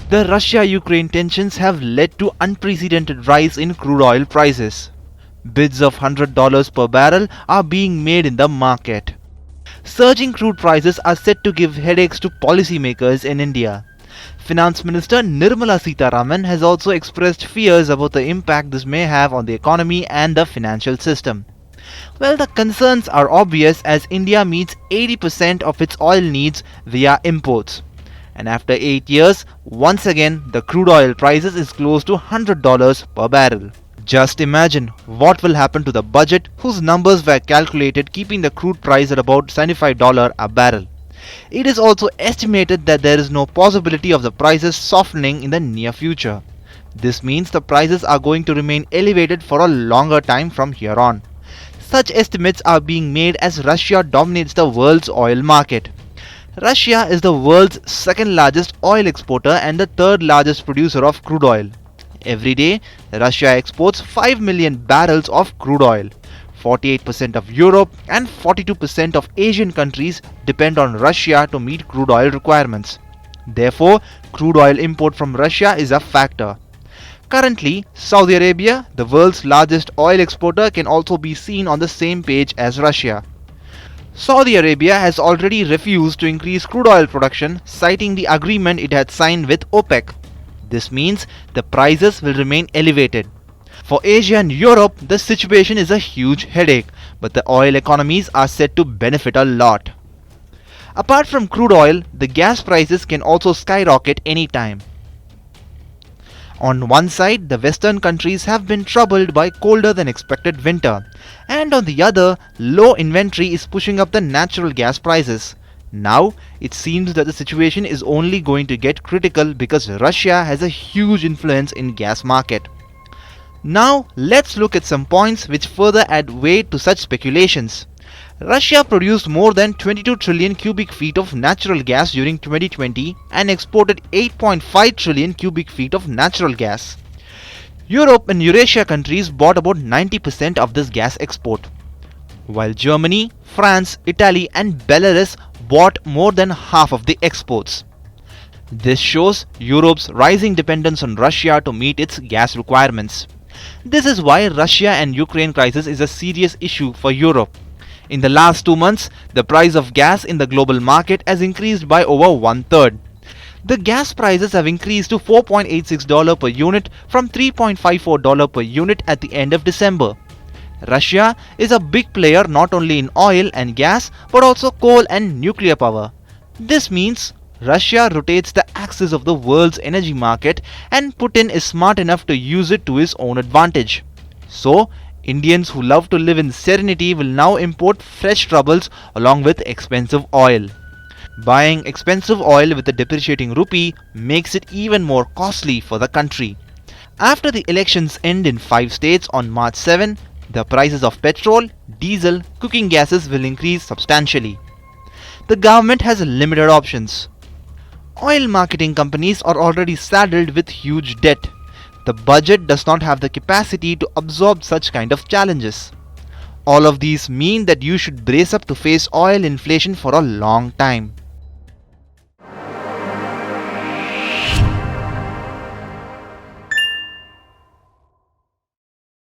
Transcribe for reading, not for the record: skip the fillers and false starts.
The Russia-Ukraine tensions have led to unprecedented rise in crude oil prices. Bids of $100 per barrel are being made in the market. Surging crude prices are set to give headaches to policymakers in India. Finance Minister Nirmala Sitharaman has also expressed fears about the impact this may have on the economy and the financial system. Well, the concerns are obvious as India meets 80% of its oil needs via imports. And after 8 years, once again the crude oil prices is close to $100 per barrel. Just imagine what will happen to the budget whose numbers were calculated keeping the crude price at about $75 a barrel. It is also estimated that there is no possibility of the prices softening in the near future. This means the prices are going to remain elevated for a longer time from here on. Such estimates are being made as Russia dominates the world's oil market. Russia is the world's second largest oil exporter and the third largest producer of crude oil. Every day, Russia exports 5 million barrels of crude oil. 48% of Europe and 42% of Asian countries depend on Russia to meet crude oil requirements. Therefore, crude oil import from Russia is a factor. Currently, Saudi Arabia, the world's largest oil exporter, can also be seen on the same page as Russia. Saudi Arabia has already refused to increase crude oil production, citing the agreement it had signed with OPEC. This means the prices will remain elevated. For Asia and Europe, the situation is a huge headache, but the oil economies are set to benefit a lot. Apart from crude oil, the gas prices can also skyrocket anytime. On one side, the Western countries have been troubled by colder than expected winter, and on the other, low inventory is pushing up the natural gas prices. Now, it seems that the situation is only going to get critical because Russia has a huge influence in gas market. Now, let's look at some points which further add weight to such speculations. Russia produced more than 22 trillion cubic feet of natural gas during 2020 and exported 8.5 trillion cubic feet of natural gas. Europe and Eurasia countries bought about 90% of this gas export, while Germany, France, Italy and Belarus bought more than half of the exports. This shows Europe's rising dependence on Russia to meet its gas requirements. This is why Russia and Ukraine crisis is a serious issue for Europe. In the last 2 months, the price of gas in the global market has increased by over 1/3. The gas prices have increased to $4.86 per unit from $3.54 per unit at the end of December. Russia is a big player not only in oil and gas but also coal and nuclear power. This means Russia rotates the axis of the world's energy market and Putin is smart enough to use it to his own advantage. So, Indians who love to live in serenity will now import fresh troubles along with expensive oil. Buying expensive oil with a depreciating rupee makes it even more costly for the country. After the elections end in 5 states on March 7, the prices of petrol, diesel, cooking gases will increase substantially. The government has limited options. Oil marketing companies are already saddled with huge debt. The budget does not have the capacity to absorb such kind of challenges. All of these mean that you should brace up to face oil inflation for a long time.